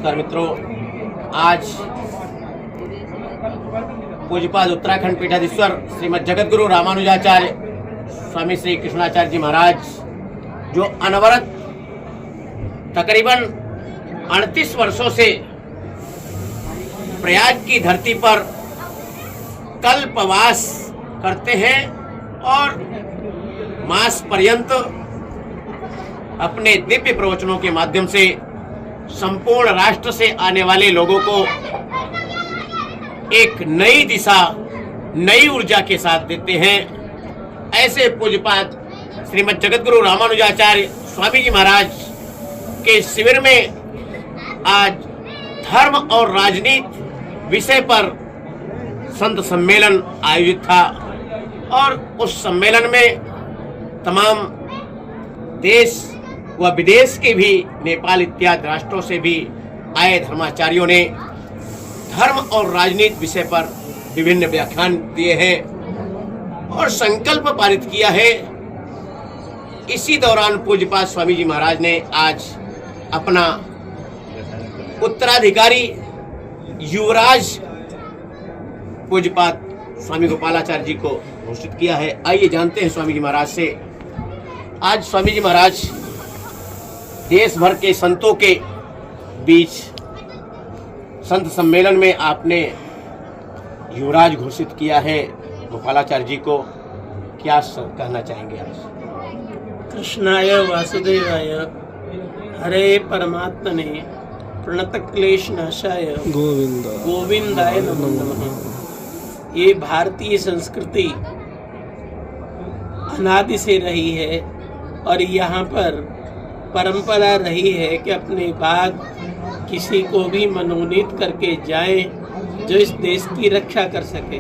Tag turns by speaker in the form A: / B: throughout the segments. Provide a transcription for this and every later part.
A: नमस्कार मित्रों, आज पूज्यपाद उत्तराखंड पीठाधीश्वर श्रीमद जगतगुरु रामानुजाचार्य स्वामी श्री कृष्णाचार्य जी महाराज जो अनवरत तकरीबन 38 वर्षों से प्रयाग की धरती पर कल्पवास करते हैं और मास पर्यंत अपने दिव्य प्रवचनों के माध्यम से संपूर्ण राष्ट्र से आने वाले लोगों को एक नई दिशा, नई ऊर्जा के साथ देते हैं। ऐसे पूज्यपाद श्रीमद जगतगुरु रामानुजाचार्य स्वामी जी महाराज के शिविर में आज धर्म और राजनीति विषय पर संत सम्मेलन आयोजित था और उस सम्मेलन में तमाम देश व विदेश के भी, नेपाल इत्यादि राष्ट्रों से भी आए धर्माचार्यों ने धर्म और राजनीति विषय पर विभिन्न व्याख्यान दिए हैं और संकल्प पारित किया है। इसी दौरान पूज्यपाद स्वामी जी महाराज ने आज अपना उत्तराधिकारी युवराज पूज्यपाद स्वामी गोपालाचार्य जी को घोषित किया है। आइए जानते हैं स्वामी जी महाराज से। आज स्वामी जी महाराज देश भर के संतों के बीच संत सम्मेलन में आपने युवराज घोषित किया है गोपालाचार्य जी को, क्या कहना चाहेंगे आज?
B: कृष्णाय वासुदेवाय हरे परमात्मने प्रणत क्लेश नाशाय गोविंदाय नमो नमः। ये भारतीय संस्कृति अनादि से रही है और यहाँ पर परंपरा रही है कि अपने बाद किसी को भी मनोनीत करके जाएं जो इस देश की रक्षा कर सके।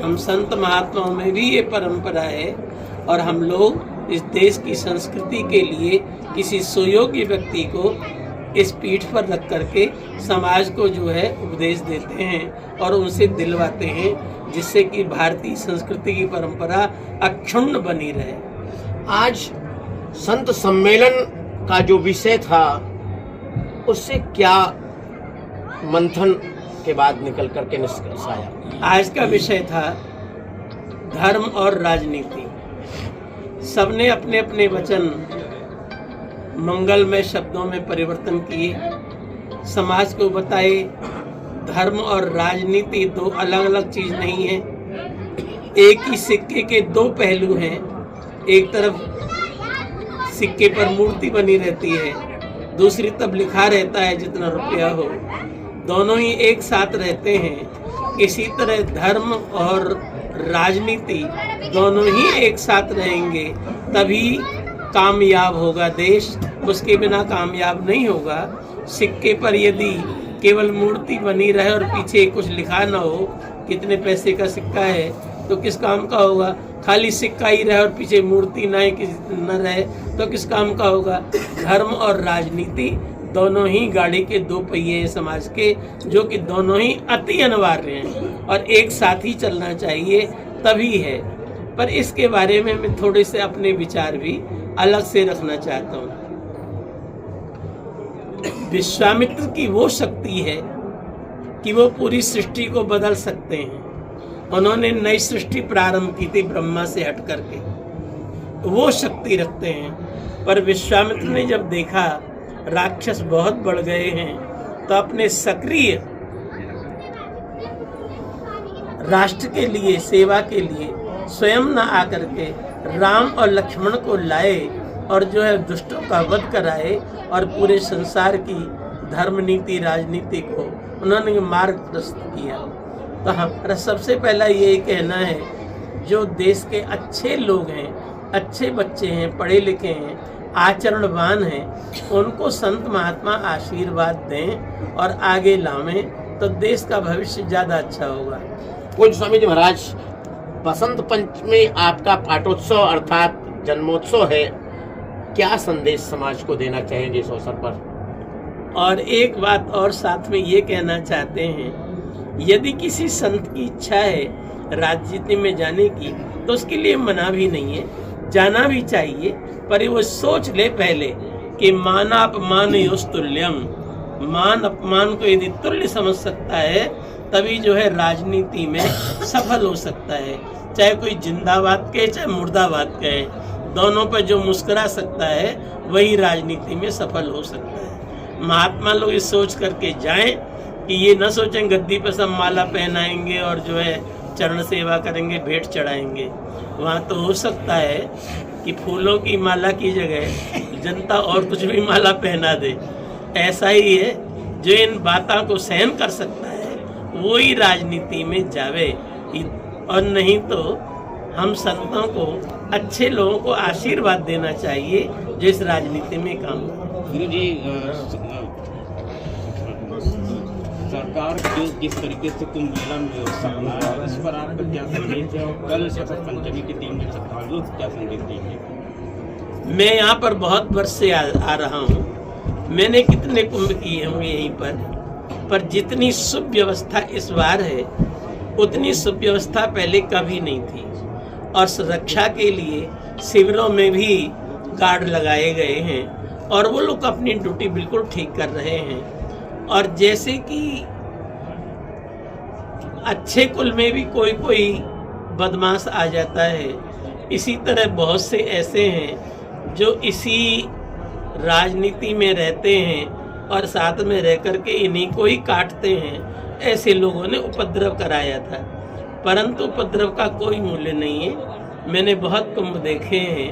B: हम संत महात्माओं में भी ये परंपरा है और हम लोग इस देश की संस्कृति के लिए किसी सुयोग्य व्यक्ति को इस पीठ पर रख करके समाज को जो है उपदेश देते हैं और उनसे दिलवाते हैं, जिससे कि भारतीय संस्कृति की परंपरा अक्षुण्ण बनी रहे।
A: आज संत सम्मेलन का जो विषय था उससे क्या मंथन के बाद निकल करके निष्कर्ष आया?
B: आज का विषय था धर्म और राजनीति। सबने अपने अपने वचन मंगलमय शब्दों में परिवर्तन किए, समाज को बताए धर्म और राजनीति दो अलग अलग चीज नहीं है, एक ही सिक्के के दो पहलू हैं। एक तरफ सिक्के पर मूर्ति बनी रहती है, दूसरी तरफ लिखा रहता है जितना रुपया हो, दोनों ही एक साथ रहते हैं। इसी तरह धर्म और राजनीति दोनों ही एक साथ रहेंगे तभी कामयाब होगा देश, उसके बिना कामयाब नहीं होगा। सिक्के पर यदि केवल मूर्ति बनी रहे और पीछे कुछ लिखा ना हो, कितने पैसे का सिक्का है तो किस काम का होगा? खाली सिक्का ही रहे और पीछे मूर्ति न रहे तो किस काम का होगा? धर्म और राजनीति दोनों ही गाड़ी के दो पहिए हैं समाज के, जो कि दोनों ही अति अनिवार्य हैं और एक साथ ही चलना चाहिए तभी है। पर इसके बारे में मैं थोड़े से अपने विचार भी अलग से रखना चाहता हूँ। विश्वामित्र की वो शक्ति है कि वो पूरी सृष्टि को बदल सकते हैं। उन्होंने नई सृष्टि प्रारंभ की थी ब्रह्मा से हट करके, वो शक्ति रखते हैं। पर विश्वामित्र ने जब देखा राक्षस बहुत बढ़ गए हैं तो अपने सक्रिय राष्ट्र के लिए, सेवा के लिए स्वयं न आकर के राम और लक्ष्मण को लाए और जो है दुष्टों का वध कराए और पूरे संसार की धर्म नीति राजनीति को उन्होंने मार्ग प्रस्तुत किया। तो हमारा सबसे पहला यही कहना है, जो देश के अच्छे लोग हैं, अच्छे बच्चे हैं, पढ़े लिखे हैं, आचरणवान हैं, उनको संत महात्मा आशीर्वाद दें और आगे लावें तो देश का भविष्य ज़्यादा अच्छा होगा।
A: पूज्य स्वामी जी महाराज, बसंत पंचमी आपका पाठोत्सव अर्थात जन्मोत्सव है, क्या संदेश समाज को देना चाहेंगे इस अवसर पर?
B: और एक बात और साथ में ये कहना चाहते हैं, यदि किसी संत की इच्छा है राजनीति में जाने की तो उसके लिए मना भी नहीं है, जाना भी चाहिए, पर वो सोच ले पहले कि मानापमान योस्तुल्यम, मान अपमान को यदि तुल्य समझ सकता है तभी जो है राजनीति में सफल हो सकता है। चाहे कोई जिंदाबाद कहे चाहे मुर्दाबाद कहे, दोनों पर जो मुस्कुरा सकता है वही राजनीति में सफल हो सकता है। महात्मा लोग इस सोच करके जाएं कि ये न सोचें गद्दी पर सब माला पहनाएंगे और जो है चरण सेवा करेंगे, भेंट चढ़ाएंगे। वहाँ तो हो सकता है कि फूलों की माला की जगह जनता और कुछ भी माला पहना दे। ऐसा ही है, जो इन बातों को सहन कर सकता है वो ही राजनीति में जावे, और नहीं तो हम संतों को, अच्छे लोगों को आशीर्वाद देना चाहिए जो इस राजनीति में काम
C: गुरु जी, सरकार जो जिस तरीके से कुंभ मेला में व्यवस्था बनाया है, इस पर आपका क्या संदेश है? और कल शपथ पंचमी के दिन में श्रद्धालुओं को क्या संदेश देंगे?
B: मैं यहाँ पर बहुत वर्ष से आ रहा हूँ। मैंने कितने कुंभ किए होंगे यहीं पर जितनी शुभ व्यवस्था इस बार है उतनी शुभ व्यवस्था पहले कभी नहीं थी। और सुरक्षा के लिए शिविरों में भी गार्ड लगाए गए हैं और वो लोग अपनी ड्यूटी बिल्कुल ठीक कर रहे हैं। और जैसे कि अच्छे कुल में भी कोई कोई बदमाश आ जाता है, इसी तरह बहुत से ऐसे हैं जो इसी राजनीति में रहते हैं और साथ में रह कर के इन्हीं को ही काटते हैं। ऐसे लोगों ने उपद्रव कराया था, परंतु उपद्रव का कोई मूल्य नहीं है। मैंने बहुत कुंभ देखे हैं